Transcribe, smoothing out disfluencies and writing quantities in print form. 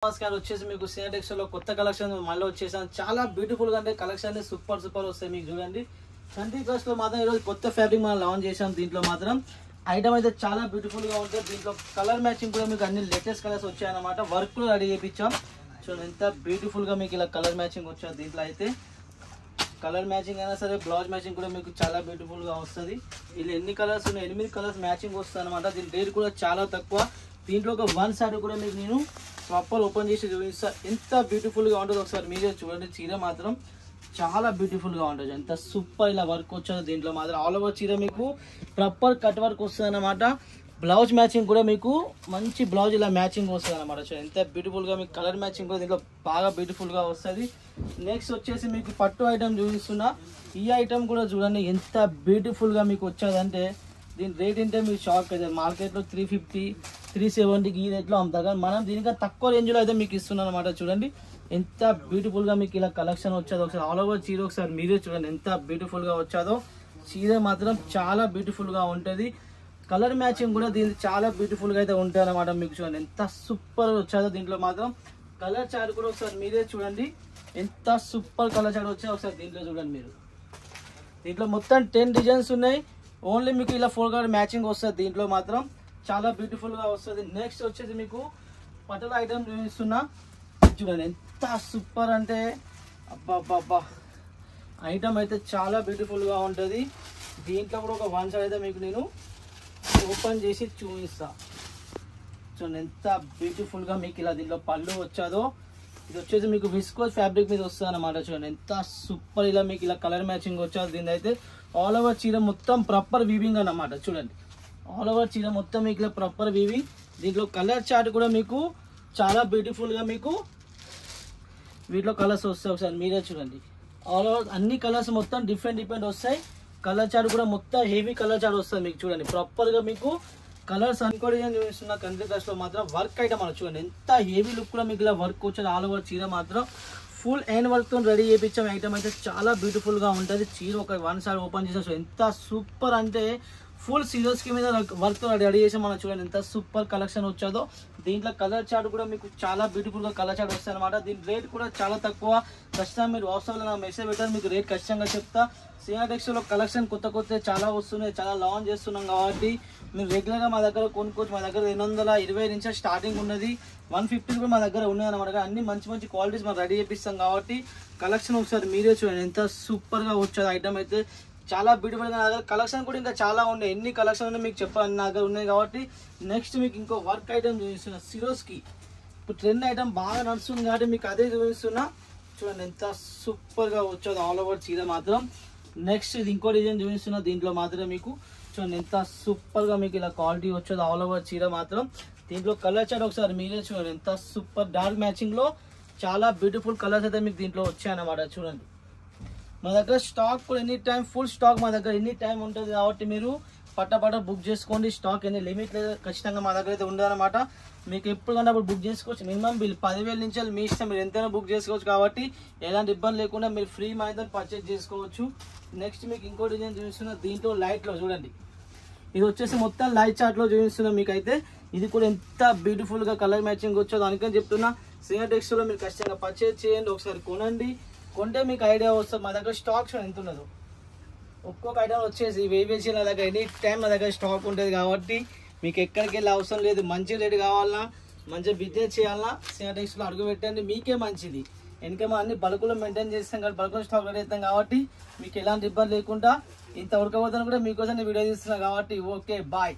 నమస్కారం వచ్చేసి మీకు సినటెక్స్ లో కొత్త కలెక్షన్ మళ్ళీ వచ్చేసాను. చాలా బ్యూటిఫుల్ గా అంటే కలెక్షన్ సూపర్ వస్తాయి. మీకు చూడండి చందీ క్రష్ లో మాత్రం ఈరోజు కొత్త ఫ్యాబ్రిక్ మనం లాంచ్ చేసాం. దీంట్లో మాత్రం ఐటమ్ అయితే చాలా బ్యూటిఫుల్ గా ఉంటుంది. దీంట్లో కలర్ మ్యాచింగ్ కూడా మీకు అన్ని లేటెస్ట్ కలర్స్ వచ్చాయన్నమాట. వర్క్ లో రెడీ చేయించాం. చూడండి ఎంత బ్యూటిఫుల్ గా మీకు ఇలా కలర్ మ్యాచింగ్ వచ్చాయి. దీంట్లో అయితే కలర్ మ్యాచింగ్ అయినా సరే బ్లౌజ్ మ్యాచింగ్ కూడా మీకు చాలా బ్యూటిఫుల్ గా వస్తుంది. ఇలా ఎన్ని కలర్స్ ఉన్నాయి, 8 కలర్స్ మ్యాచింగ్ వస్తుంది అనమాట. దీని రేట్ కూడా చాలా తక్కువ. దీంట్లో ఒక 1 సారీ కూడా మీకు నేను ప్రాపర్ ఓపెన్ చేసి చూపిస్తా. ఎంత బ్యూటిఫుల్ గా ఉంటుంది ఒకసారి మీరే చూడండి. చీర మాత్రం చాలా బ్యూటిఫుల్ గా ఉంటుంది. ఎంత సూపర్ ఇలా వర్క్ వచ్చాదో దీంట్లో మాత్రం. ఆల్ ఓవర్ చీర మీకు ప్రాపర్ కట్ వర్క్ వస్తుంది అనమాట. బ్లౌజ్ మ్యాచింగ్ కూడా మీకు మంచి బ్లౌజ్ ఇలా మ్యాచింగ్ వస్తుంది అనమాట. ఎంత బ్యూటిఫుల్ గా మీకు కలర్ మ్యాచింగ్ కూడా దీంట్లో బాగా బ్యూటిఫుల్ గా వస్తుంది. నెక్స్ట్ వచ్చేసి మీకు పట్టు ఐటమ్ చూపిస్తున్నా. ఈ ఐటమ్ కూడా చూడండి ఎంత బ్యూటిఫుల్ గా మీకు వచ్చేదంటే దీని రేట్ అంటే మీరు షాక్ అవుతారు. మార్కెట్లో 350, 370 ఈ రేట్లో అమ్ముతారు. కానీ మనం దీనికన్నా తక్కువ రేంజ్లో అయితే మీకు ఇస్తున్నాం అనమాట. చూడండి ఎంత బ్యూటిఫుల్గా మీకు ఇలా కలెక్షన్ వచ్చేదో. ఒకసారి ఆల్ ఓవర్ చీర ఒకసారి మీరే చూడండి ఎంత బ్యూటిఫుల్గా వచ్చేదో. చీర మాత్రం చాలా బ్యూటిఫుల్గా ఉంటుంది. కలర్ మ్యాచింగ్ కూడా దీనికి చాలా బ్యూటిఫుల్గా అయితే ఉంటాయి అనమాట. మీకు చూడండి ఎంత సూపర్ వచ్చేదో. దీంట్లో మాత్రం కలర్ చార్ట్ కూడా ఒకసారి మీరే చూడండి ఎంత సూపర్ కలర్ చార్ట్ వచ్చాయో ఒకసారి దీంట్లో చూడండి మీరు. దీంట్లో మొత్తం 10 డిజైన్స్ ఉన్నాయి. ఓన్లీ మీకు ఇలా 4 కలర్ మ్యాచింగ్ వస్తుంది. దీంట్లో మాత్రం చాలా బ్యూటిఫుల్ గా వస్తుంది. నెక్స్ట్ వచ్చేసి మీకు పటల ఐటమ్ చూపిస్తున్నా. చూడండి ఎంత సూపర్ అంటే అబ్బా ఐటమ్ అయితే చాలా బ్యూటిఫుల్ గా ఉంటుంది. దీంట్లో కూడా ఒక 1 సారీ అయితే మీకు నేను ఓపెన్ చేసి చూపిస్తా. చూడండి ఎంత బ్యూటిఫుల్ గా మీకు ఇలా దీంట్లో పళ్ళు వచ్చాదో. ఇది వచ్చేసి మీకు విస్కోస్ ఫ్యాబ్రిక్ మీద వస్తుంది అనమాట. చూడండి ఎంత సూపర్ ఇలా మీకు ఇలా కలర్ మ్యాచింగ్ వచ్చాదో. దీని అయితే ఆల్ ఓవర్ చీర మొత్తం ప్రాపర్ వీవింగ్ అన్నమాట. చూడండి ఆల్ ఓవర్ చీర మొత్తం మీకు ఇలా ప్రాపర్ వీవింగ్. దీంట్లో కలర్ చార్ట్ కూడా మీకు చాలా బ్యూటిఫుల్ గా మీకు వీటిలో కలర్స్ వస్తాయి. ఒకసారి మీరే చూడండి. ఆల్ ఓవర్ అన్ని కలర్స్ మొత్తం డిఫరెంట్ వస్తాయి. కలర్ చార్ట్ కూడా మొత్తం హెవీ కలర్ చార్ట్ వస్తుంది మీకు. చూడండి ప్రాపర్ గా మీకు కలర్స్ అనుకోండి చూపిస్తున్న కంట్రీ క్రష్ లో మాత్రం వర్క్ ఐటమ్ అని చూడండి ఎంత హెవీ లుక్ కూడా మీకు ఇలా వర్క్ వచ్చేది. ఆల్ ఓవర్ చీర మాత్రం ఫుల్ హ్యాండ్ వర్క్ తో రెడీ చేయించాం. ఐటమ్ అయితే చాలా బ్యూటిఫుల్ గా ఉంటుంది. చీర ఒక 1 సారీ ఓపెన్ చేసాం. ఎంత సూపర్ అంటే ఫుల్ సీరియస్ కి మీద వర్క్ తో రెడీ చేసాం మనం. చూడండి ఎంత సూపర్ కలెక్షన్ వచ్చాదో. దీంట్లో కలర్ చార్ట్ కూడా మీకు చాలా బ్యూటిఫుల్ గా కలర్ చార్ట్ వస్తాయి అనమాట. దీని రేట్ కూడా చాలా తక్కువ. ఖచ్చితంగా మీరు వాట్సాప్ లో నాకు మెసేజ్ పెట్టారు, మీకు రేట్ ఖచ్చితంగా చెప్తా. సినటెక్స్ లో కలెక్షన్ కొత్త చాలా వస్తున్నాయి. చాలా లాంచ్ చేస్తున్నాం కాబట్టి మీరు రెగ్యులర్ గా మా దగ్గర కొనుక్కోవచ్చు. మా దగ్గర 220 నుంచి స్టార్టింగ్ ఉన్నది. 150 కూడా మా దగ్గర ఉన్నాయి అనమాట. అన్ని మంచి క్వాలిటీస్ మనం రెడీ చేపిస్తాం కాబట్టి కలెక్షన్ ఒకసారి మీరే చూడండి ఎంత సూపర్ గా వచ్చేది. ఐటమ్ అయితే చాలా బ్యూటిఫుల్ గా. నా దగ్గర కలెక్షన్ కూడా ఇంకా చాలా ఉన్నాయి. ఎన్ని కలెక్షన్ ఉన్నాయి మీకు చెప్పాలి నా దగ్గర ఉన్నాయి కాబట్టి. నెక్స్ట్ మీకు ఇంకో వర్క్ ఐటమ్ చూపిస్తున్నా. సిరోస్ కి ఇప్పుడు ట్రెండ్ ఐటమ్ బాగా నడుస్తుంది కాబట్టి మీకు అదే చూపిస్తున్నా. చూడండి ఎంత సూపర్ గా వచ్చేది ఆల్ ఓవర్ చీర మాత్రం. నెక్స్ట్ ఇది ఇంకో డిజైన్ చూపిస్తున్నా. దీంట్లో మాత్రం మీకు చూడండి ఎంత సూపర్ గా మీకు ఇలా క్వాలిటీ వచ్చేది ఆల్ ఓవర్ చీర మాత్రం. దీంట్లో కలర్ చార్ట్ ఒకసారి మీరే చూడండి ఎంత సూపర్ డార్క్ మ్యాచింగ్ లో చాలా బ్యూటిఫుల్ కలర్స్ అయితే మీకు దీంట్లో వచ్చాయన్నమాట. చూడండి మా దగ్గర స్టాక్ కూడా ఎనీ టైం ఫుల్ స్టాక్ మా దగ్గర ఎనీ టైం ఉంటుంది కాబట్టి మీరు పట్ట బుక్ చేసుకోండి. స్టాక్ ఎన్ని లిమిట్ లేదు ఖచ్చితంగా మా దగ్గర అయితే ఉండదన్నమాట. మీకు ఎప్పుడు కంటే అప్పుడు బుక్ చేసుకోవచ్చు. మినిమం బిల్ 10,000 నుంచి మీ ఇష్టం, మీరు ఎంతైనా బుక్ చేసుకోవచ్చు కాబట్టి ఎలాంటి ఇబ్బంది లేకుండా మీరు ఫ్రీ మైదా పర్చేజ్ చేసుకోవచ్చు. నెక్స్ట్ మీకు ఇంకో డిజైన్ చూపిస్తున్నా. దీంట్లో లైట్ లో చూడండి. ఇది వచ్చేసి మొత్తం లైట్ చార్ట్ లో చూపిస్తున్నా మీకైతే. ఇది కూడా ఎంత బ్యూటిఫుల్ గా కలర్ మ్యాచింగ్ వచ్చేది. అందుకని చెప్తున్నా సినటెక్స్ లో మీరు ఖచ్చితంగా పర్చేజ్ చేయండి. ఒకసారి కొనండి. కొంటే మీకు ఐడియా వస్తుంది మా దగ్గర స్టాక్ ఎంత ఉన్నదో. ఒక్కొక్క ఐటమ్ వచ్చేసి వేసి నా దగ్గర ఎనీ టైం నా దగ్గర స్టాక్ ఉంటుంది కాబట్టి మీకు ఎక్కడికి వెళ్ళే అవసరం లేదు. మంచి రేట్ కావాలన్నా, మంచిగా బిజినెస్ చేయాలన్నా సినటెక్స్ లో అడుగు పెట్టండి. మీకే మంచిది. ఎందుకంటే అన్ని బల్కులో మెయింటైన్ చేస్తాం కాబట్టి బల్కులో స్టాక్ రెడీ అవుతాం కాబట్టి మీకు ఎలాంటి ఇబ్బంది లేకుండా ఇంత ఉడకపోతాను కూడా మీకోసం వీడియో తీస్తున్నాను కాబట్టి. Okay bye.